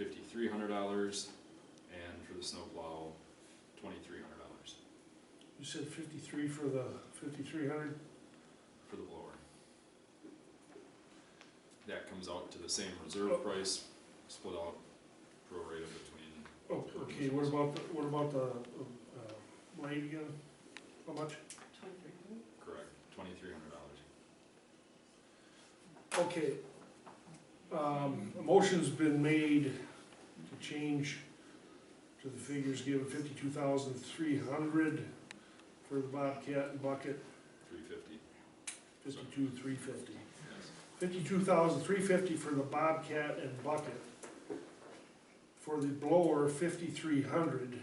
$5,300, and for the snowplow, $2,300 You said 53 for the 5,300? for the blower. That comes out to the same reserve price, split out prorated between. Oh, okay, what about the blade again? How much? Correct, $2,300. Okay. A motion's been made to change to the figures given, 52,300 for the Bobcat and bucket, $350. 52,350. Yes. 52,350 for the Bobcat and bucket. For the blower, 5,300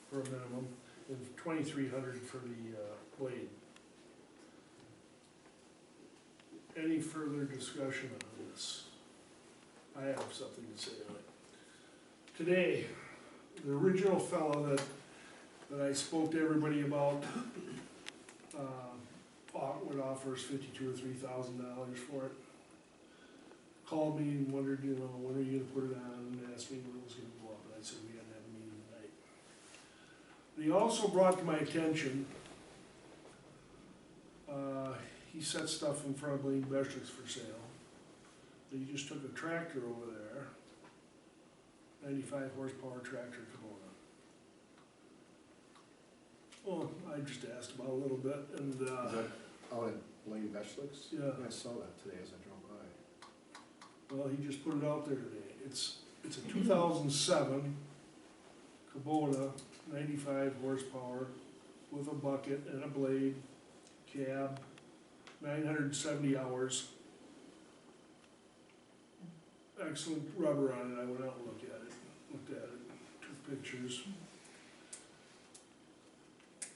for a minimum, and 2,300 for the blade. Any further discussion on this? I have something to say on it. Today, the original fellow that I spoke to everybody about, would offer us $52,000 or $3,000 for it. Called me and wondered, when are you gonna put it on, and asked me when it was gonna go up, and I said we hadn't had a meeting tonight. But he also brought to my attention, he set stuff in front of Blaine Beschlick's for sale. He just took a tractor over there, 95 horsepower tractor Kubota. Well, I just asked about a little bit, and Is that out at Blaine Beschlick's? yeah. I saw that today as I drove by. Well, he just put it out there today. It's a 2007 Kubota, 95 horsepower, with a bucket and a blade, cab, 970 hours. Excellent rubber on it. I went out and looked at it, took pictures.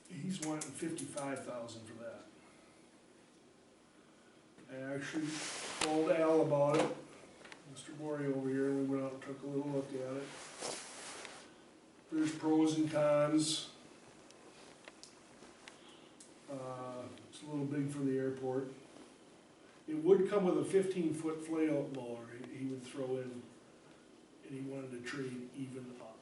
He's wanting 55,000 for that. I actually called Al about it, Mr. Bory over here, and we went out and took a little look at it. There's pros and cons. It's a little big for the airport. It would come with a 15-foot flail mower he would throw in, and he wanted to trade even up.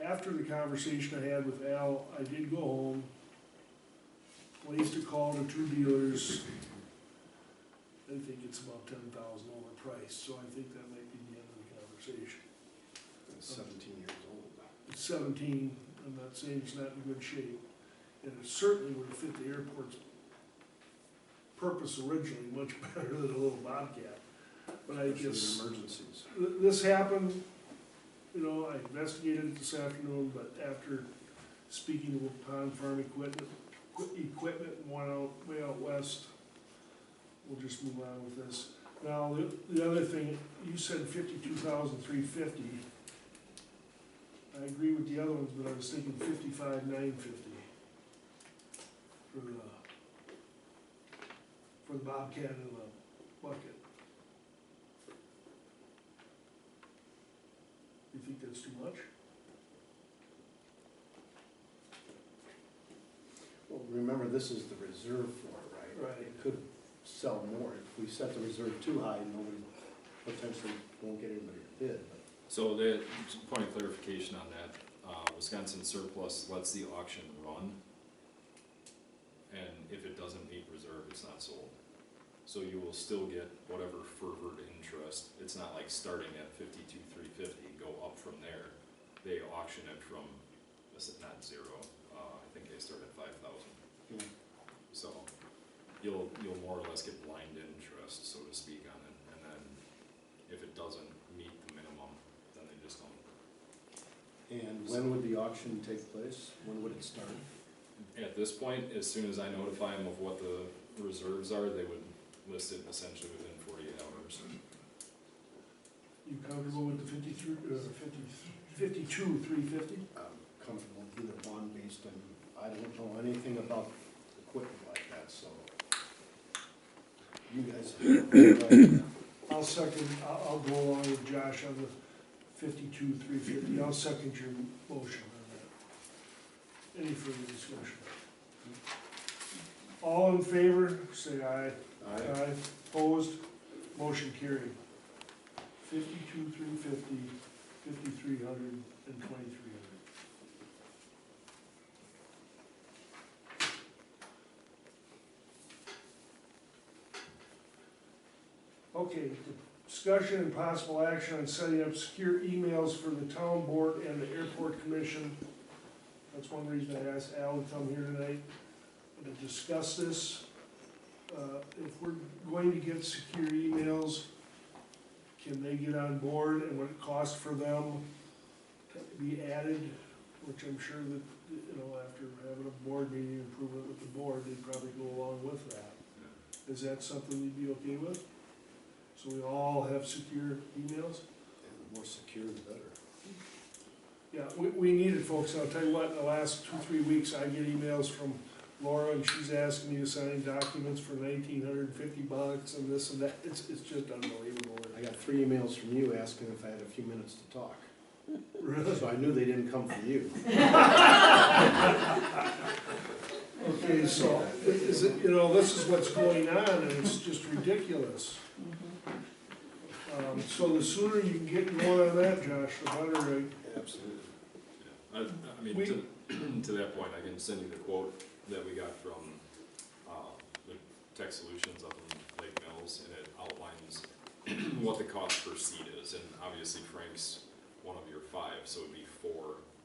After the conversation I had with Al, I did go home, placed a call to two dealers. I think it's about 10,000 overpriced, so I think that might be the end of the conversation. It's 17 years old. It's 17, I'm not saying it's not in good shape, and it certainly would have fit the airport's purpose originally much better than a little Bobcat. But I Especially guess in emergencies. this happened, I investigated it this afternoon, but after speaking with Pond Farm Equipment and one out, way out west, we'll just move on with this. Now, the other thing, you said 52,350. I agree with the other ones, but I was thinking 55,950 for the Bobcat and the bucket. You think that's too much? Well, remember, this is the reserve for it, right? Right. It could sell more. If we set the reserve too high, nobody potentially won't get anybody to bid. But So the point of clarification on that, Wisconsin surplus lets the auction run, and if it doesn't meet reserve, it's not sold. So you will still get whatever fervor interest. It's not like starting at 52,350, go up from there. They auction it from, not zero, I think they start at 5,000. So you'll more or less get blind interest, so to speak, on it, and then if it doesn't meet the minimum, then they just don't. And when would the auction take place? When would it start? At this point, as soon as I notify them of what the reserves are, they would list it essentially within 48 hours. You comfortable with the 52,350? I'm comfortable with either one based on, I don't know anything about equipment like that, so. You guys. I'll second, I'll go along with Josh on the 52,350. I'll second your motion on that. Any further discussion? All in favor, say aye. Aye. Opposed, motion carried. 52,350, 5,300, and 2,300. Okay, discussion and possible action on setting up secure emails for the town board and the airport commission. That's one reason I asked Al to come here tonight, to discuss this. If we're going to get secure emails, can they get on board, and what it costs for them to be added, which I'm sure that, you know, after having a board meeting and approving it with the board, they'd probably go along with that. Is that something you'd be okay with? So we all have secure emails? And the more secure, the better. Yeah, we need it, folks. I'll tell you what, in the last 2-3 weeks, I get emails from Laura, and she's asking me to sign documents for $1,950 and this and that. It's just unbelievable. I got 3 emails from you asking if I had a few minutes to talk. Really? So I knew they didn't come from you. Okay, so, is it, you know, this is what's going on, and it's just ridiculous. So the sooner you can get going on that, Josh, the better, right? Absolutely. Yeah. I mean, to that point, I can send you the quote that we got from, the Tech Solutions up in Lake Mills, and it outlines what the cost per seat is, and obviously Frank's one of your 5, so it'd be 4.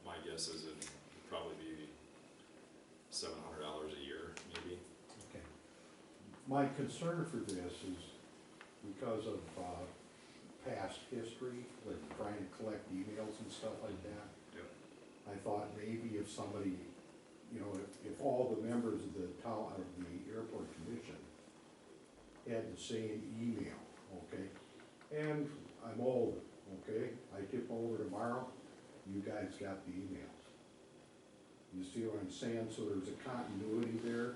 My guess is it'd probably be $700 a year, maybe. Okay. My concern for this is because of past history, like trying to collect emails and stuff like that. Yep. I thought maybe if somebody, you know, if all the members of the town, of the airport commission had the same email, okay? And I'm old, okay? I tip over tomorrow, you guys got the emails. You see what I'm saying? So there's a continuity there.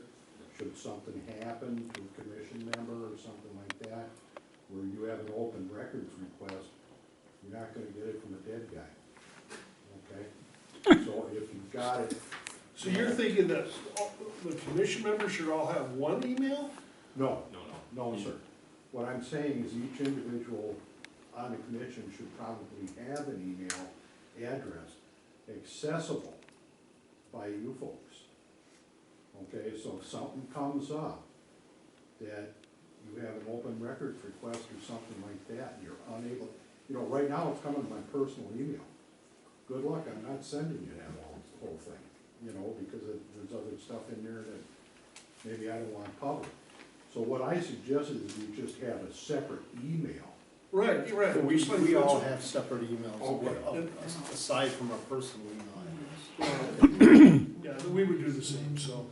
Should something happen to a commission member or something like that, where you have an open records request, you're not gonna get it from a dead guy, okay? So if you've got it. So you're thinking that the commission members should all have one email? No, No. no, sir. What I'm saying is each individual on the commission should probably have an email address accessible by you folks. Okay, so if something comes up that you have an open records request or something like that, you're unable, you know, right now it's coming to my personal email. Good luck, I'm not sending you that whole thing, you know, because there's other stuff in there that maybe I don't want public. So what I suggested is you just have a separate email. Right, right. So Just like we all that's- have separate emails, Okay. aside from our personal email address. Yeah, we would do the same, so.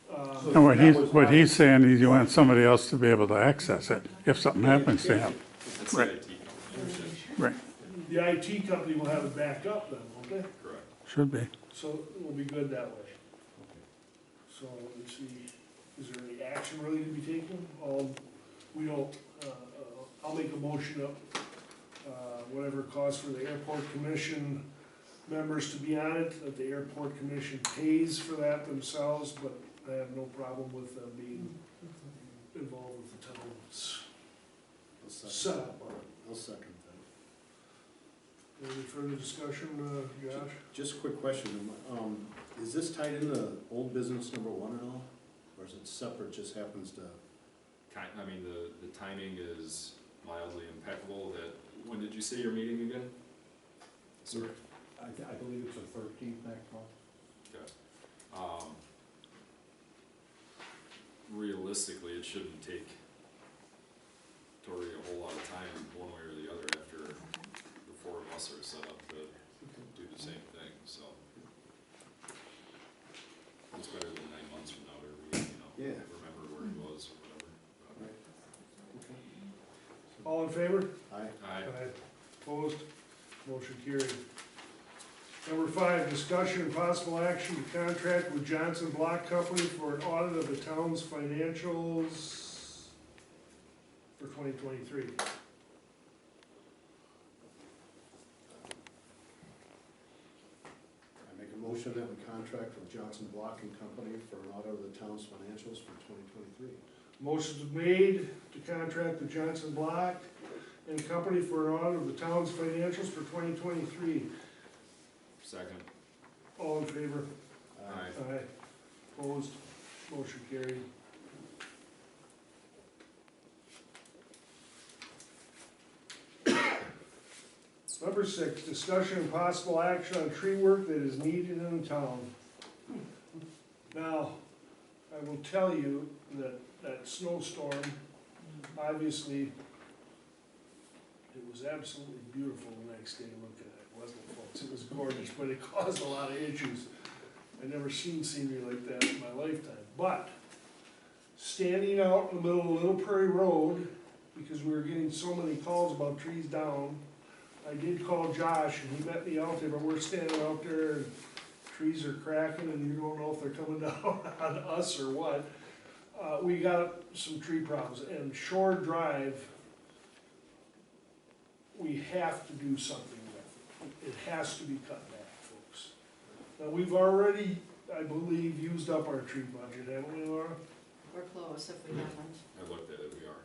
So And that was what my- he's saying is you want somebody else to be able to access it if something happens to him. It's the Right. IT company, Right, The IT company will have it backed up then, won't they? correct. should be. So we'll be good that way. So let's see, is there any action really to be taken? We don't, I'll make a motion up, whatever it costs for the airport commission members to be on it, that the airport commission pays for that themselves, but I have no problem with them being involved with the town's I'll second setup that. on it. I'll second that. Any further discussion, Josh? Just a quick question, is this tied into old business number 1 at all? Or is it separate, just happens to? I mean, the timing is mildly impeccable. That, when did you say your meeting again? Sorry. I believe it's the 13th next month. Okay. Realistically, it shouldn't take Tori a whole lot of time, one way or the other, after the 4 of us are set up to do the same thing, so. It's better than 9 months from now to, Yeah. remember where he was or whatever. Right. Okay. All in favor? Aye. Aye. Opposed? Motion carried. Number 5, discussion and possible action to contract with Johnson Block Company for an audit of the town's financials for 2023. I make a motion that we contract with Johnson Block and Company for an audit of the town's financials for 2023. Motion's made to contract with Johnson Block and company for an audit of the town's financials for 2023. Second. All in favor? Aye. Aye. Opposed? Motion carried. Number 6, discussion and possible action on tree work that is needed in town. Now, I will tell you that that snowstorm, obviously, it was absolutely beautiful the next day looking at it, wasn't it, folks? It was gorgeous, but it caused a lot of issues. I've never seen scenery like that in my lifetime. But, standing out in the middle of Little Prairie Road, because we were getting so many calls about trees down, I did call Josh and he met me out there, but we're standing out there and trees are cracking and you don't know if they're coming down on us or what. We got some tree problems, and Shore Drive, we have to do something with it. It has to be cut back, folks. Now, we've already, I believe, used up our tree budget, haven't we, Laura? We're close if we haven't. I looked at it, we are.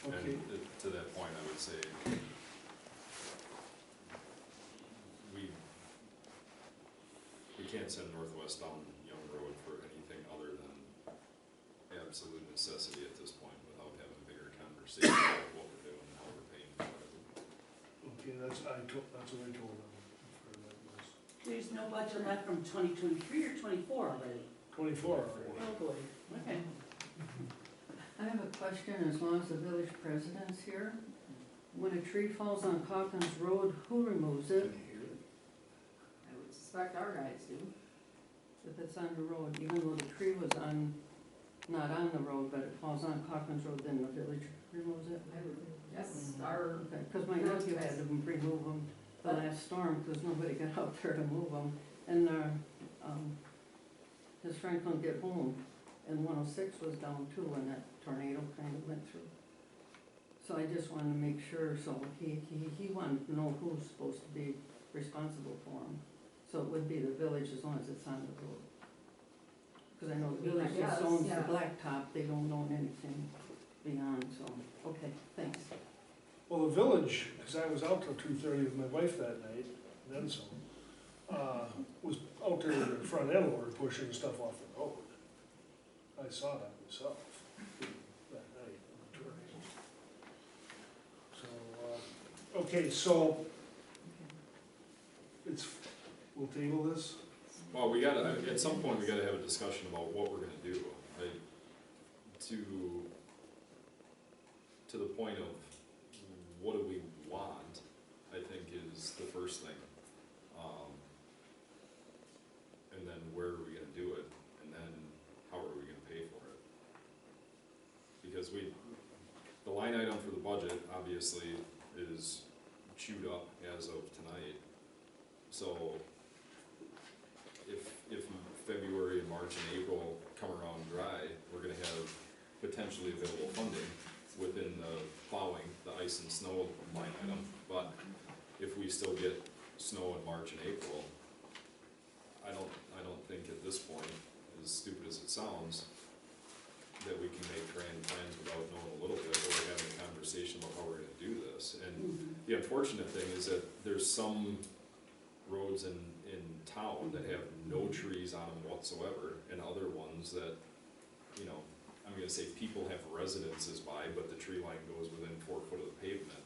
Okay. And to that point, I would say, we can't send Northwest down Young Road for anything other than absolute necessity at this point without having a bigger conversation about what we're doing and how we're paying for it. Okay, that's what I told them. There's no budget left from 2023 or 24 already? 24 already. Oh, boy, okay. I have a question, as long as the village president's here. When a tree falls on Calkins Road, who removes it? I would suspect our guys do. If it's on the road, even though the tree was not on the road, but it falls on Calkins Road, then the village removes it? Yes, our, Okay, because my nephew had to remove them the last storm, because nobody got out there to move them. And his friend couldn't get home, and 106 was down too when that tornado kind of went through. So I just wanted to make sure, so he wanted to know who's supposed to be responsible for them. So it would be the village as long as it's on the road. Because I know the village just owns the blacktop, they don't own anything beyond, so, okay, thanks. Well, the village, because I was out till 2:30 with my wife that night, and then some, was out there with the front end loader pushing stuff off the road. I saw that myself that night. So, okay, so we'll table this. Well, we gotta, at some point, we gotta have a discussion about what we're gonna do. To the point of what do we want, I think is the first thing. And then where are we gonna do it, and then how are we gonna pay for it? Because the line item for the budget, obviously, is chewed up as of tonight. So, if February and March and April come around dry, we're gonna have potentially available funding within the plowing, the ice and snow line item. But if we still get snow in March and April, I don't think at this point, as stupid as it sounds, that we can make grand plans without knowing a little bit, or having a conversation about how we're gonna do this. And the unfortunate thing is that there's some roads in town that have no trees on them whatsoever, and other ones that, you know, I'm gonna say people have residences by, but the tree line goes within 4 foot of the pavement.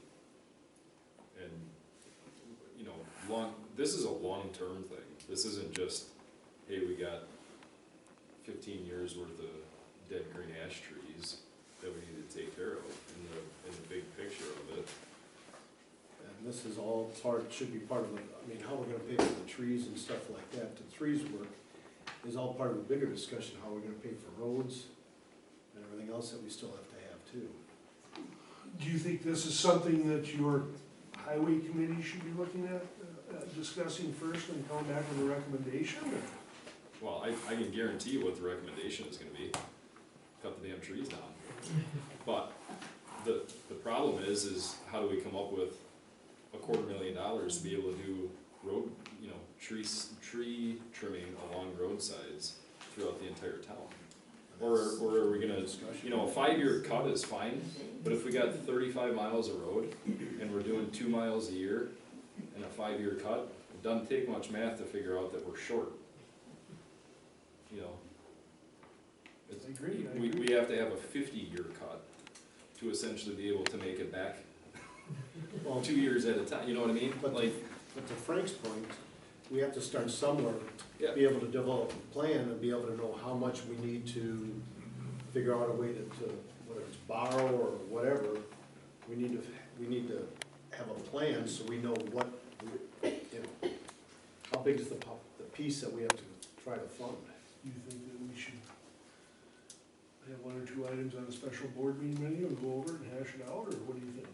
And, you know, this is a long-term thing. This isn't just, hey, we got 15 years worth of dead green ash trees that we need to take care of in the big picture of it. And this is all should be part of the, I mean, how we're gonna pay for the trees and stuff like that, the trees work is all part of a bigger discussion, how we're gonna pay for roads and everything else that we still have to have too. Do you think this is something that your highway committee should be looking at, discussing first and coming back with a recommendation? Well, I can guarantee you what the recommendation is gonna be, cut the damn trees down. But the problem is how do we come up with $250,000 to be able to do road, you know, tree trimming along roadsides throughout the entire town? Or are we gonna, you know, a 5-year cut is fine, but if we got 35 miles of road and we're doing 2 miles a year and a 5-year cut, it doesn't take much math to figure out that we're short. You know? It's- I agree, I We agree. have to have a 50-year cut to essentially be able to make it back Well, 2 years at a time, you know what I mean? But Like, but to Frank's point, we have to start somewhere, yeah, be able to develop a plan and be able to know how much we need to figure out a way to, whether it's borrow or whatever, we need to have a plan so we know what, you know, how big is the piece that we have to try to fund. You think that we should have 1 or 2 items on a special board meeting menu and go over it and hash it out, or what do you think?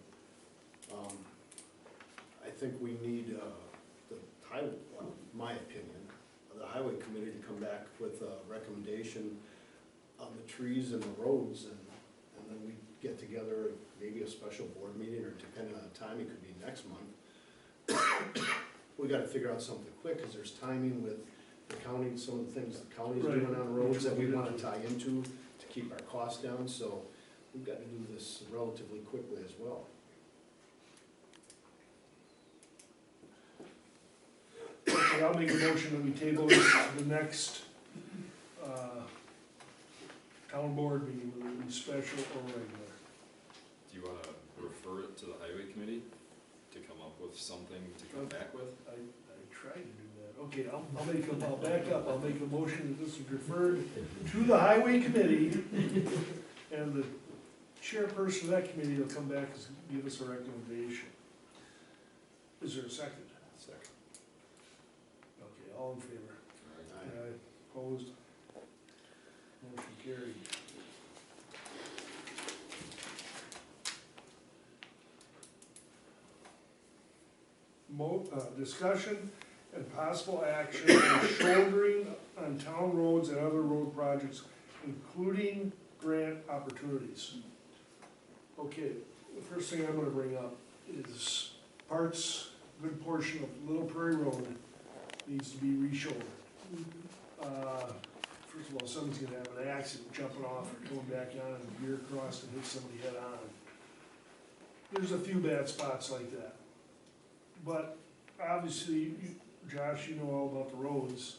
I think we need, the highway, well, my opinion, the highway committee to come back with a recommendation on the trees and the roads, and then we get together, maybe a special board meeting, or depending on the time, it could be next month. We gotta figure out something quick, cause there's timing with the county, some of the things the county's Right, doing on roads that we which we'll wanna get tie into to keep our costs down, so we've got to do this relatively quickly as well. Okay, I'll make a motion that we table this to the next, town board meeting, whether it be special or regular. do you wanna refer it to the highway committee to come up with something to come back with? I tried to do that. Okay, I'll back up, I'll make a motion that this is referred to the highway committee, and the chairperson of that committee will come back and give us a recommendation. Is there a second? Second. Okay, all in favor? Aye. Opposed? Motion carried. Discussion and possible action on shouldering on town roads and other road projects, including grant opportunities. Okay, the first thing I'm gonna bring up is good portion of Little Prairie Road needs to be re-shouldered. First of all, someone's gonna have an accident jumping off or coming back on and veer across and hit somebody head on. There's a few bad spots like that. But obviously, Josh, you know all about the roads,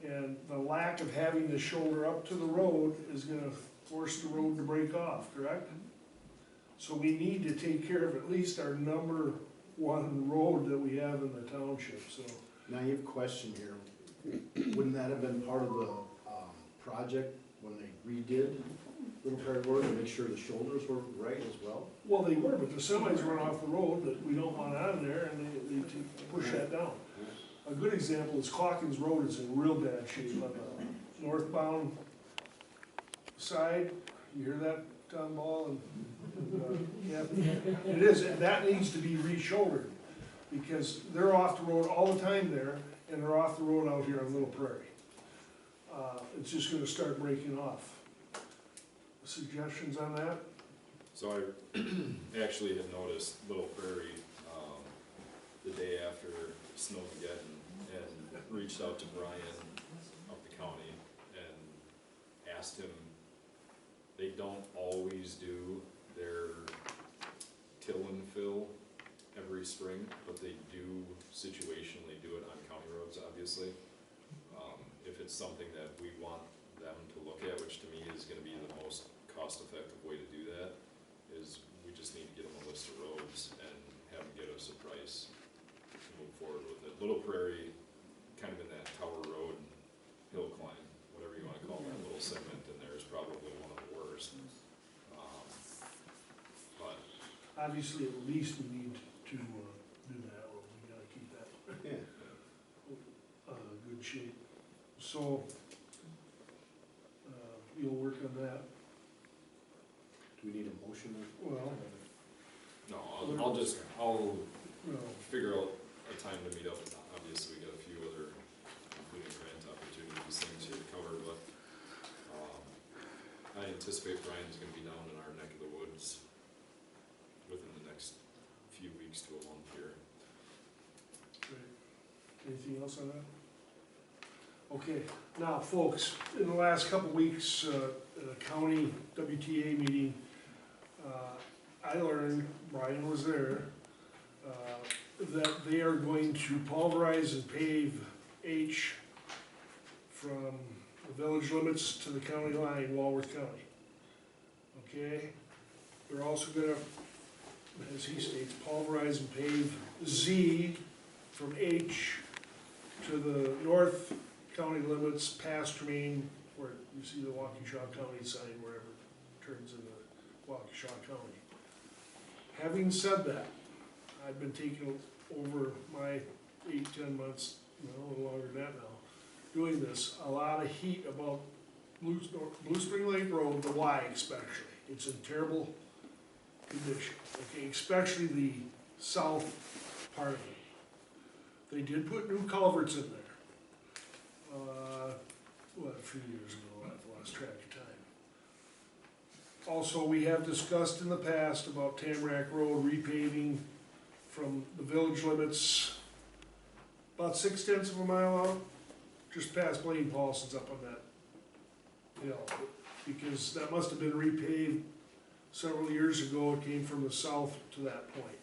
and the lack of having the shoulder up to the road is gonna force the road to break off, correct? So we need to take care of at least our number 1 road that we have in the township, so. Naive question here, wouldn't that have been part of the, project when they redid Little Prairie Road to make sure the shoulders were right as well? Well, they were, but the semis run off the road that we don't want on there, and they push that down. A good example is Calkins Road is in real bad shape on the northbound side. You hear that, Tom Ball? Yeah, it is, and that needs to be re-shouldered, because they're off the road all the time there, and they're off the road out here on Little Prairie. It's just gonna start breaking off. Suggestions on that? So I actually had noticed Little Prairie, the day after Snowmageddon, and reached out to Brian up the county and asked him, they don't always do their till and fill every spring, but they do situationally do it on county roads, obviously. If it's something that we want them to look at, which to me is gonna be the most cost-effective way to do that, is we just need to get them a list of roads and have them get us a price to move forward with it. Little Prairie, kind of in that Tower Road hill climb, whatever you wanna call that little segment in there, is probably one of the worst. But Obviously, at least we need to do that, or we gotta keep that Yeah. good shape. So, you'll work on that. Do we need a motion? Well, no, I'll no, figure out a time to meet up. Obviously, we got a few other, including grant opportunities, things here to cover, but, I anticipate Brian's gonna be down in our neck of the woods within the next few weeks to a month here. great. Anything else on that? Okay, now, folks, in the last couple of weeks, at a county WTA meeting, I learned, Brian was there, that they are going to pulverize and pave H from the village limits to the county line, Walworth County. Okay? They're also gonna, as he states, pulverize and pave Z from H to the north county limits past Tremaine, where you see the Waukesha County sign, wherever it turns into Waukesha County. Having said that, I've been taking over my 8-10 months, a little longer than that now, doing this, a lot of heat about Blue Spring Lake Road, the Y especially. It's in terrible condition, okay, especially the south part of it. They did put new culverts in there. A few years ago, I've lost track of time. Also, we have discussed in the past about Tamarack Road repaving from the village limits about 6/10 of a mile out, just past Blaine Paulson's up on that hill. Because that must have been repaved several years ago, it came from the south to that point.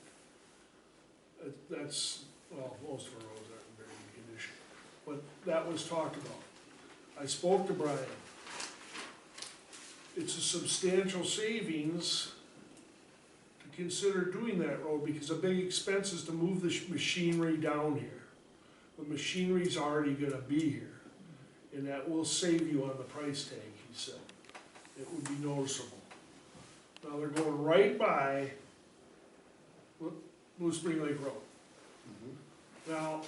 That's, well, most of our roads aren't in very good condition, but that was talked about. I spoke to Brian. It's a substantial savings to consider doing that road, because a big expense is to move the machinery down here. The machinery's already gonna be here, and that will save you on the price tag, he said. It would be noticeable. Now, they're going right by Blue Spring Lake Road. Now,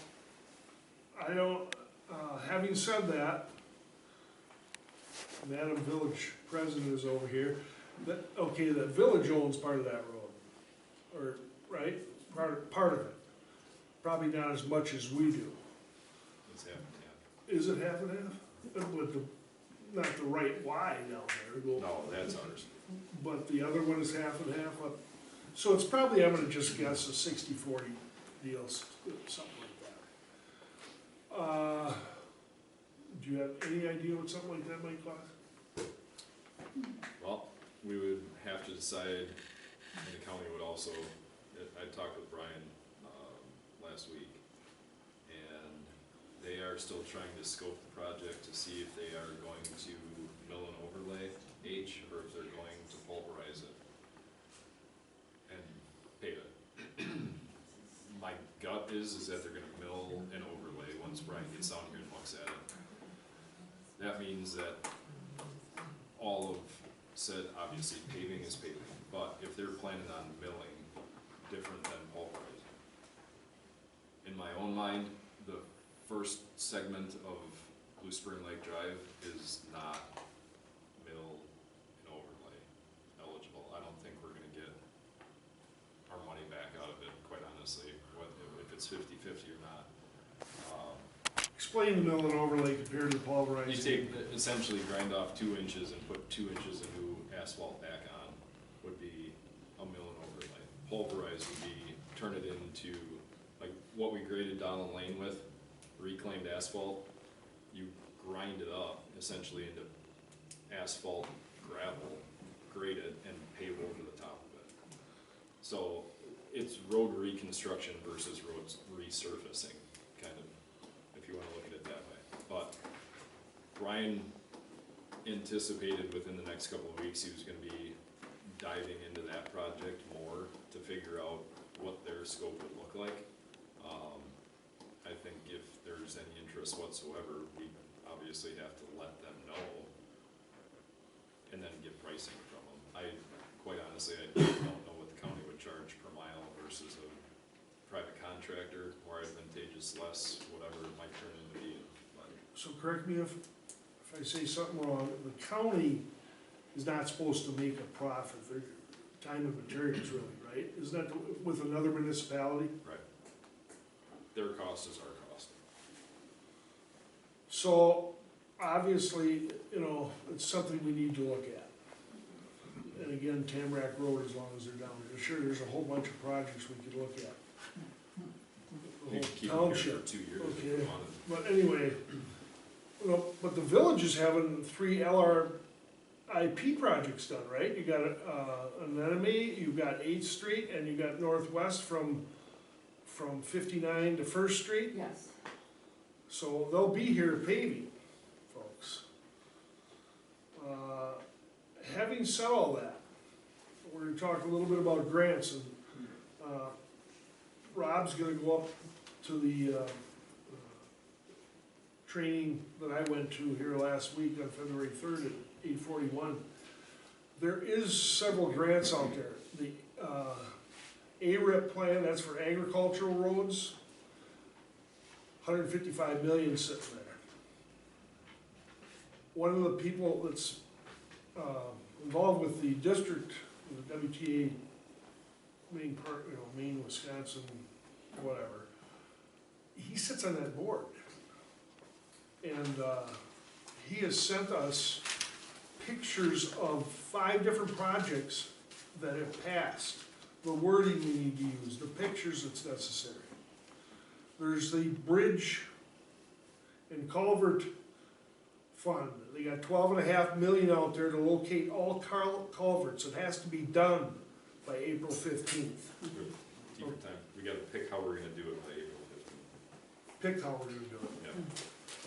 I don't, having said that, Madam Village President is over here, that, okay, the village owns part of that road, or, right, part of it. Probably not as much as we do. It's half and half. Is it half and half? But not the right Y down there. No, that's ours. But the other one is half and half up. So it's probably, I'm gonna just guess, a 60-40 deal, something like that. Do you have any idea what something like that might cost? Well, we would have to decide, and the county would also, I talked with Brian, last week, and they are still trying to scope the project to see if they are going to mill and overlay H, or if they're going to pulverize it and pave it. My gut is that they're gonna mill and overlay once Brian gets down here and looks at it. That means that all of said, obviously paving is paving, but if they're planning on milling, different than pulverizing. In my own mind, the first segment of Blue Spring Lake Drive is not mill and overlay eligible. I don't think we're gonna get our money back out of it, quite honestly, if it's 50-50 or not. Explain the mill and overlay compared to pulverizing. You take, essentially grind off 2 inches and put 2 inches of new asphalt back on, would be a mill and overlay. Pulverize would be turn it into, like what we graded Donald Lane with, reclaimed asphalt. You grind it up essentially into asphalt gravel, grade it, and pave over the top of it. So it's road reconstruction versus road resurfacing, kind of, if you wanna look at it that way. But Brian anticipated within the next couple of weeks, he was gonna be diving into that project more to figure out what their scope would look like. I think if there's any interest whatsoever, we obviously have to let them know and then get pricing from them. Quite honestly, I don't know what the county would charge per mile versus a private contractor, more advantageous, less, whatever it might turn into be. But So correct me if I say something wrong, the county is not supposed to make a profit, their time and materials really, right? Isn't that with another municipality? right, their cost is our cost. So, obviously, it's something we need to look at. And again, Tamarack Road, as long as they're down there, sure, there's a whole bunch of projects we could look at. We The could keep whole them here township, for 2 years if we okay. wanted. But anyway, Well, but the village is having 3 LRIP projects done, right? You got, Anemone, you've got 8th Street, and you got Northwest from 59 to First Street. Yes. So they'll be here paving, folks. Having said all that, we're gonna talk a little bit about grants, and, Rob's gonna go up to the, training that I went to here last week on February 3rd at 8:41. There is several grants out there. The, ARIP plan, that's for agricultural roads, 155 million sitting there. One of the people that's involved with the district, the WTA, Maine part, Maine, Wisconsin, whatever, he sits on that board. And he has sent us pictures of 5 different projects that have passed, the wording we need to use, the pictures that's necessary. There's the bridge and culvert fund. They got 12.5 million out there to locate all culverts. It has to be done by April 15th. Keep your time, we gotta pick how we're gonna do it by April 15th. Pick how we're gonna do it. Yeah.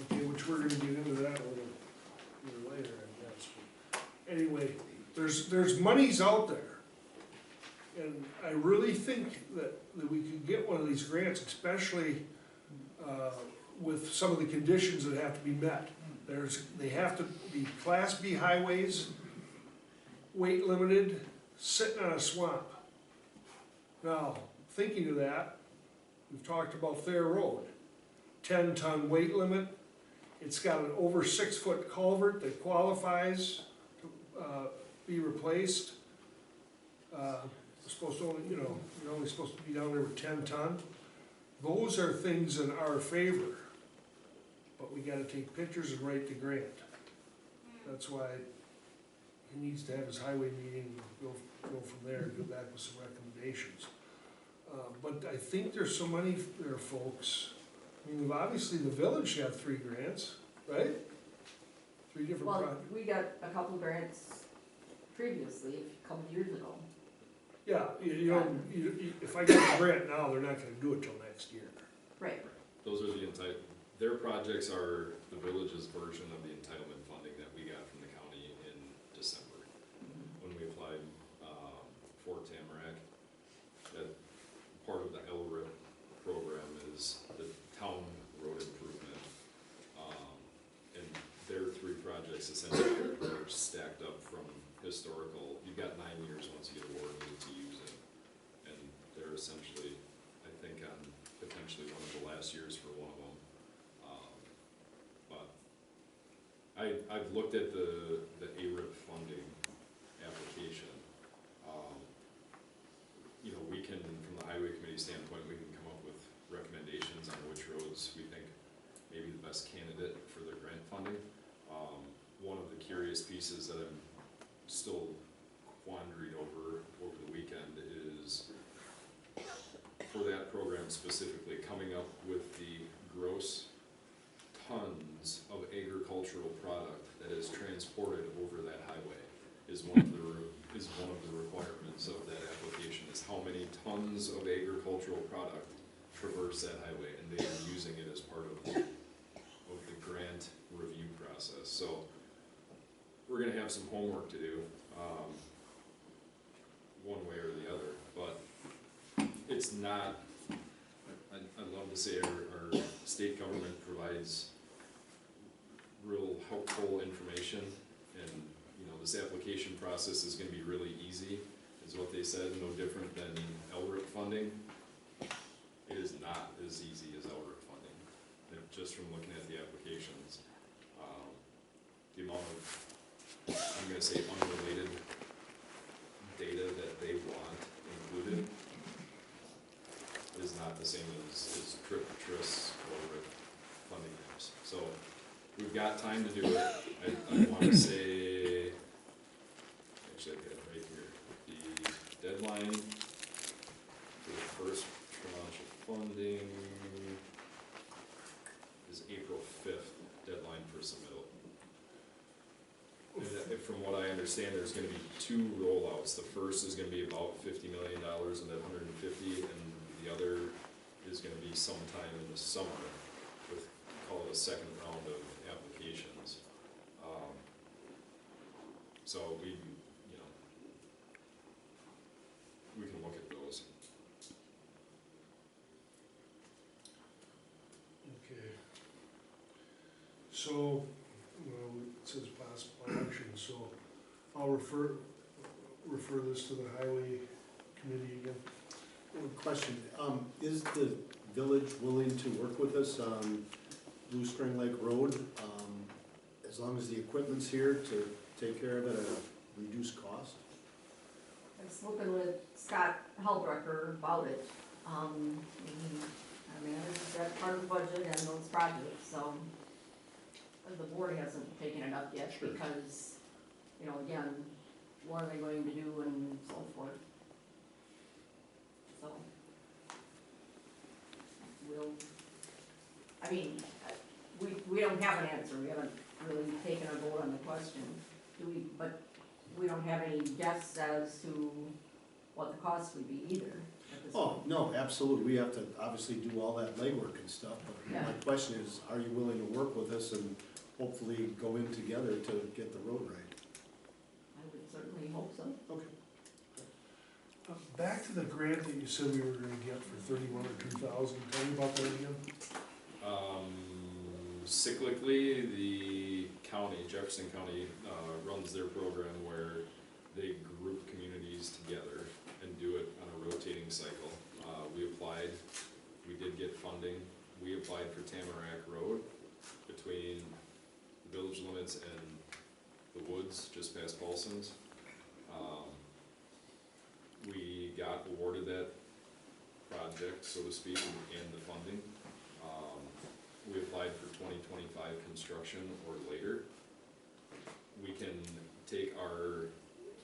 Okay, which we're gonna get into that a little later, I guess. But anyway, there's monies out there. And I really think that we could get one of these grants, especially with some of the conditions that have to be met. They have to be Class B highways, weight limited, sitting on a swamp. Now, thinking of that, we've talked about Thayer Road. 10-ton weight limit. It's got an over 6-foot culvert that qualifies to be replaced. Supposed to only, you're only supposed to be down there with 10-ton. Those are things in our favor, but we gotta take pictures and write the grant. That's why he needs to have his highway meeting, go from there, and go back with some recommendations. But I think there's some money there, folks. I mean, obviously the village had 3 grants, right? 3 different Well, projects. we got a couple grants previously, a couple years ago. Yeah, if I get a grant now, they're not gonna do it till next year. Right. Those are their projects are the village's version of the entitlement funding that we got from the county in December. When we applied for Tamarack, that part of the LRIP program is the town road improvement. And their 3 projects essentially are stacked up from historical, you've got 9 years once you get awarded to use it. And they're essentially, I think, on potentially one of the last years for one of them. But I've looked at the ARIP funding application. We can, from the highway committee standpoint, we can come up with recommendations on which roads we think may be the best candidate for the grant funding. One of the curious pieces that I'm still quandaried over the weekend is, for that program specifically, coming up with the gross tons of agricultural product that is transported over that highway is one of the requirements of that application, is how many tons of agricultural product traverse that highway, and they are using it as part of the grant review process. So we're gonna have some homework to do, one way or the other, but it's not, I'd love to say our state government provides real helpful information, and this application process is gonna be really easy, is what they said, no different than LRIP funding. It is not as easy as LRIP funding, just from looking at the applications. The amount of, I'm gonna say, unrelated data that they want included is not the same as TRIP, TRIS, or RIP funding maps. So we've got time to do it. I wanna say, actually I've got it right here, the deadline for the first tranche of funding is April 5th, deadline for from what I understand, there's gonna be 2 rollouts. The first is gonna be about $50 million of that 150, and the other is gonna be sometime in the summer with, call it a second round of applications. So we, we can look at those. Okay. So, well, it says possible action, so I'll refer this to the highway committee again. One question, is the village willing to work with us on Blue Spring Lake Road? As long as the equipment's here to take care of it at a reduced cost? I was spoken with Scott Halbrecker about it. I mean, is that part of the budget and those projects, so the board hasn't taken it up yet Sure. because, again, what are they going to do and so forth. So, we don't have an answer, we haven't really taken a vote on the question, but we don't have any guess as to what the cost would be either at this Oh, point. no, absolutely, we have to obviously do all that legwork and stuff, but Yeah. my question is, are you willing to work with us and hopefully go in together to get the road right? I would certainly hope so. Okay. Back to the grant that you said we were gonna get for 31 or 2,000, tell me about that again. Cyclically, the county, Jefferson County, runs their program where they group communities together and do it on a rotating cycle. We applied, we did get funding. We applied for Tamarack Road between the village limits and the woods just past Paulson's. We got awarded that project, so to speak, and the funding. We applied for 2025 construction or later. We can take our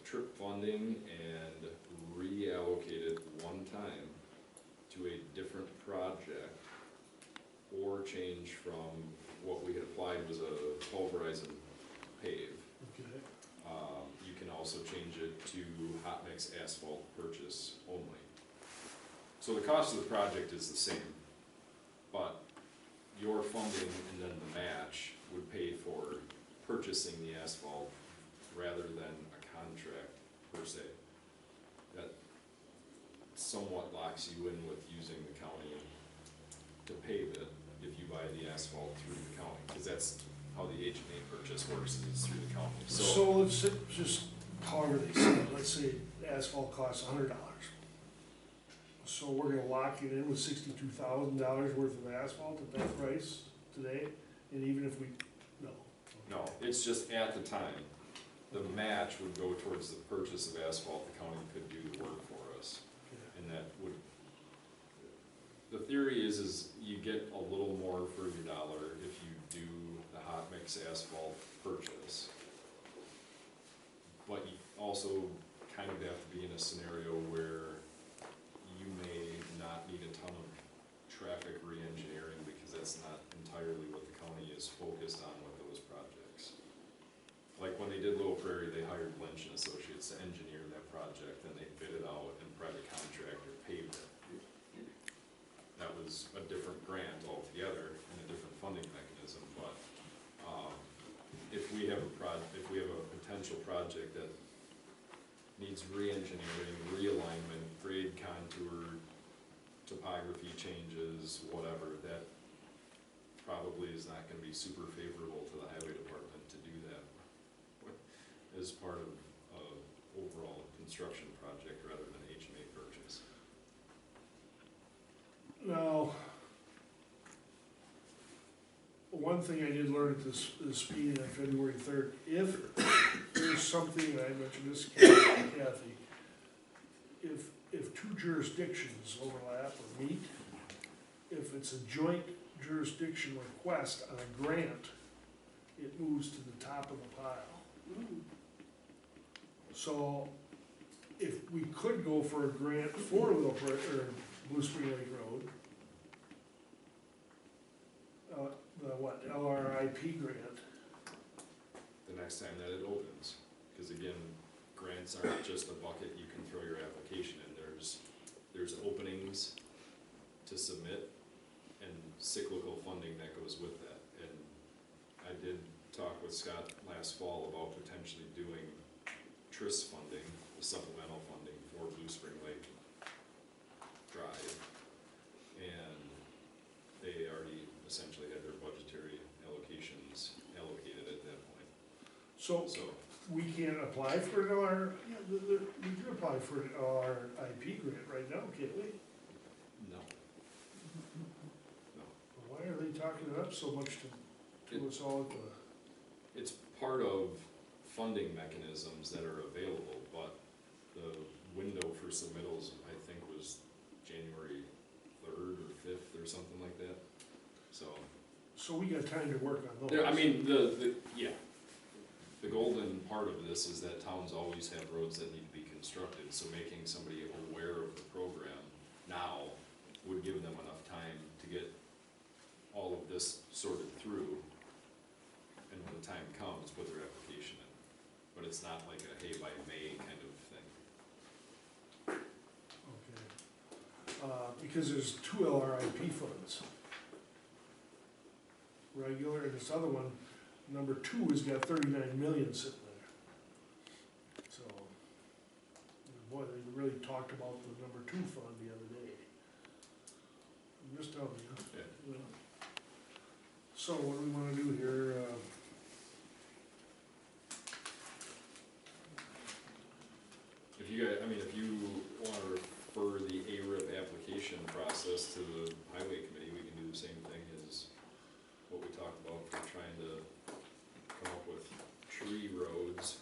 trip funding and reallocate it one time to a different project, or change from what we had applied was a pulverized pave. Okay. You can also change it to hot mix asphalt purchase only. So the cost of the project is the same, but your funding and then the match would pay for purchasing the asphalt rather than a contract per se. That somewhat locks you in with using the county to pave it if you buy the asphalt through the county, because that's how the HMA purchase works, is through the county. So let's just, however they say, it, let's say asphalt costs $100. So we're gonna lock it in with $62,000 worth of asphalt at that price today, and even if we, no. No, it's just at the time, the match would go towards the purchase of asphalt, the county could do the work for us. Okay. And that would, the theory is you get a little more for your dollar if you do the hot mix asphalt purchase. But you also kind of have to be in a scenario where you may not need a ton of traffic re-engineering, because that's not entirely what the county is focused on with those projects. Like when they did Little Prairie, they hired Lynch and Associates to engineer that project, and they bid it out and private contractor paved it. That was a different grant altogether and a different funding mechanism, but, if we have a potential project that needs re-engineering, realignment, grade contour, topography changes, whatever, that probably is not gonna be super favorable to the highway department to do that as part of a overall construction project rather than HMA purchase. Now, one thing I did learn at this meeting on February 3rd, if there's something, and I mentioned this to Kathy, if two jurisdictions overlap or meet, if it's a joint jurisdiction request on a grant, it moves to the top of the pile. So, if we could go for a grant for Blue Spring Lake Road, the LRIP grant, The next time that it opens. again, grants aren't just a bucket you can throw your application in. There's openings to submit and cyclical funding that goes with that. And I did talk with Scott last fall about potentially doing TRIS funding, supplemental funding for Blue Spring Lake Drive. And they already essentially had their budgetary allocations allocated at that point. So So, we can't apply for an LR, yeah, we can apply for an LRIP grant right now, can't we? no. Why are they talking it up so much to us all at the? It's part of funding mechanisms that are available, but the window for submittals, I think, was January 3rd or 5th or something like that. So, So we got time to work on those. I mean, yeah. The golden part of this is that towns always have roads that need to be constructed, so making somebody aware of the program now would give them enough time to get all of this sorted through, and when the time comes, put their application in. But it's not like a hey by May kind of thing. Okay. Because there's two LRIP funds. Regular, and this other one, number 2 has got 39 million sitting there. So, boy, they really talked about the number 2 fund the other day. I'm just telling you. Yeah. Yeah. So what do we wanna do here? If you guys, I mean, if you wanna refer the ARIP application process to the highway committee, we can do the same thing as what we talked about for trying to come up with tree roads.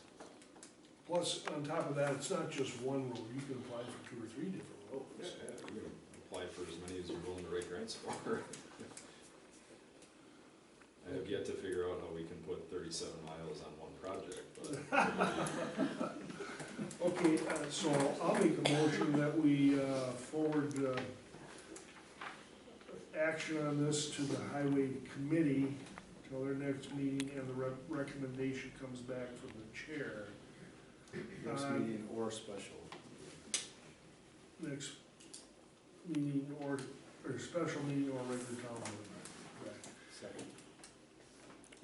Plus, on top of that, it's not just one road, you can apply for 2 or 3 different roads. Yeah, you can apply for as many as you're willing to write grants for. I have yet to figure out how we can put 37 miles on one project, but. Okay, so I'll make a motion that we forward action on this to the highway committee till their next meeting, and the recommendation comes back from the chair. Next meeting or special. Next meeting or special meeting or regular town meeting. Correct. Second.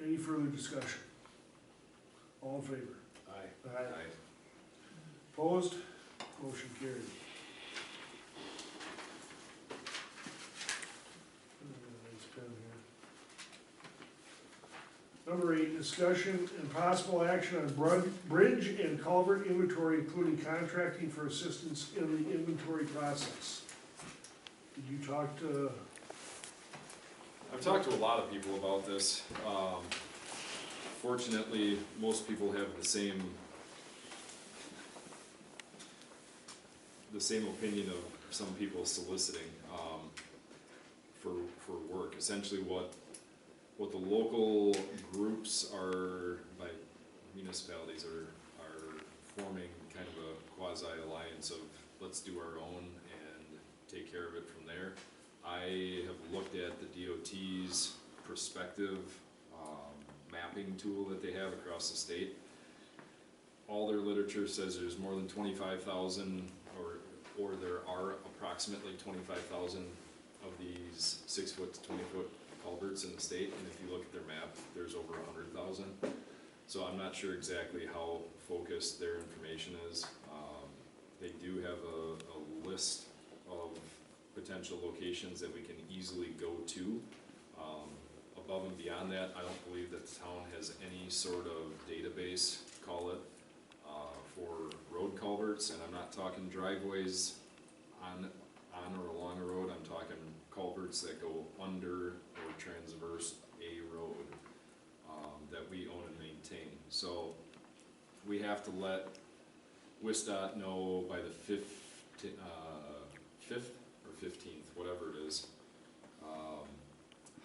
Any further discussion? All in favor? Aye. Aye. Opposed? Motion carried. Nice pen here. Number 8, discussion and possible action on bridge and culvert inventory, including contracting for assistance in the inventory process. Did you talk to? I've talked to a lot of people about this. Fortunately, most people have the same opinion of some people soliciting for work. Essentially, what the local groups are, by municipalities, are forming kind of a quasi alliance of let's do our own and take care of it from there. I have looked at the DOT's prospective mapping tool that they have across the state. All their literature says there's more than 25,000, or there are approximately 25,000 of these 6-foot to 20-foot culverts in the state, and if you look at their map, there's over 100,000. So I'm not sure exactly how focused their information is. They do have a list of potential locations that we can easily go to. Above and beyond that, I don't believe that the town has any sort of database, call it, for road culverts, and I'm not talking driveways on or along a road, I'm talking culverts that go under or transverse a road that we own and maintain. So we have to let WISDOT know by the 5th or 15th, whatever it is,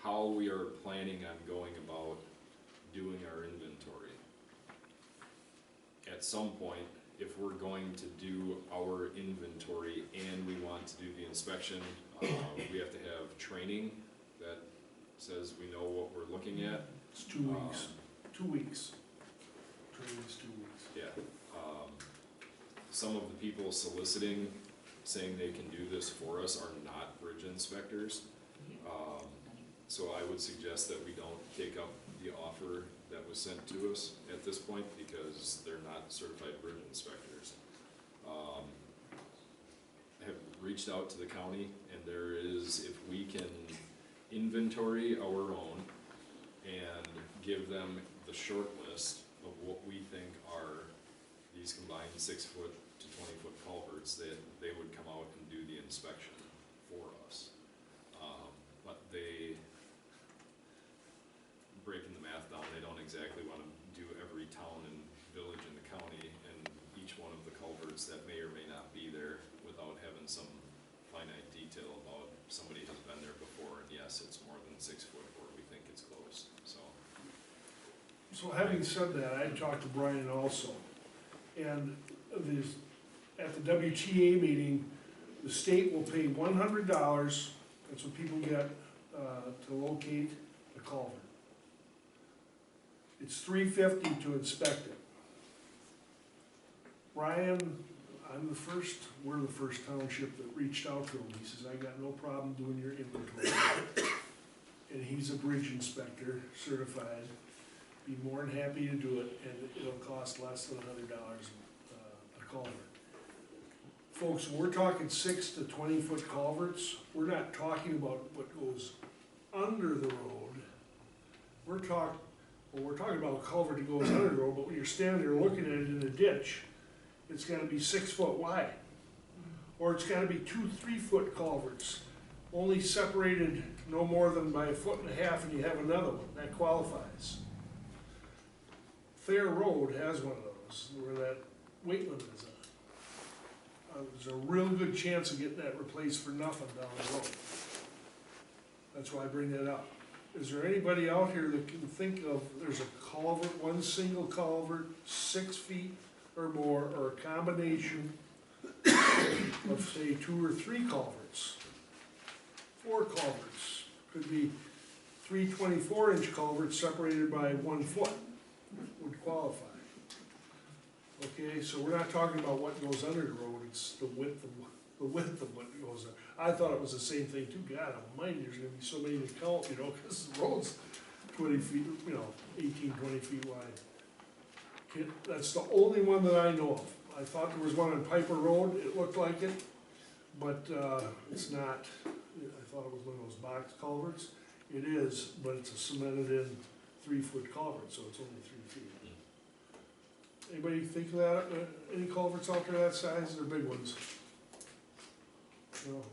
how we are planning on going about doing our inventory. At some point, if we're going to do our inventory and we want to do the inspection, we have to have training that says we know what we're looking at. It's 2 weeks. 2 weeks. Training's 2 weeks. Yeah, some of the people soliciting, saying they can do this for us are not bridge inspectors. So I would suggest that we don't take up the offer that was sent to us at this point, because they're not certified bridge inspectors. I have reached out to the county, and there is, if we can inventory our own and give them the short list of what we think are these combined 6-foot to 20-foot culverts, that they would come out and do the inspection for us. But they, breaking the math down, they don't exactly wanna do every town and village in the county and each one of the culverts that may or may not be there without having some finite detail about somebody has been there before, and yes, it's more than 6 foot, or we think it's close, so. So having said that, I talked to Brian also, and this, at the WTA meeting, the state will pay $100, that's what people get, to locate a culvert. It's $350 to inspect it. Brian, we're the first township that reached out to him, he says, I got no problem doing your inventory. And he's a bridge inspector, certified, be more than happy to do it, and it'll cost less than $100 a culvert. Folks, when we're talking 6 to 20-foot culverts, we're not talking about what goes under the road. We're talking about a culvert that goes under the road, but when you're standing there looking at it in a ditch, it's gotta be 6 foot wide. Or it's gotta be 2 3-foot culverts, only separated no more than by 1.5 feet, and you have another one, that qualifies. Fair Road has one of those, where that weight limit is on. There's a real good chance of getting that replaced for nothing down the road. That's why I bring that up. Is there anybody out here that can think of, there's a culvert, one single culvert, 6 feet or more, or a combination of say 2 or 3 culverts? 4 culverts, could be 3 24-inch culverts separated by 1 foot would qualify. Okay, so we're not talking about what goes under the road, it's the width of what goes there. I thought it was the same thing too, God almighty, there's gonna be so many to count, you know, cause the road's 20 feet, 18, 20 feet wide. Okay, that's the only one that I know of. I thought there was one on Piper Road, it looked like it, but, it's not. I thought it was one of those box culverts. It is, but it's a cemented in 3-foot culvert, so it's only 3 feet. Anybody think of that, any culverts out there that size, they're big ones?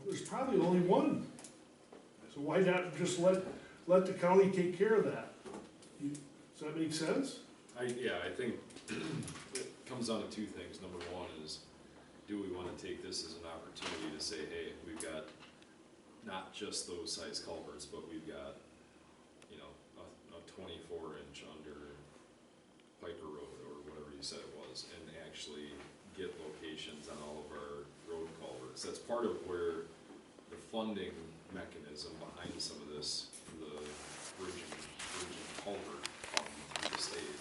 There's probably only one, so why not just let the county take care of that? Does that make sense? Yeah, I think it comes down to 2 things. Number one is, do we wanna take this as an opportunity to say, hey, we've got not just those size culverts, but we've got, a 24-inch under Piper Road, or whatever you said it was, and actually get locations on all of our road culverts. That's part of where the funding mechanism behind some of this, the bridge and culvert through the state,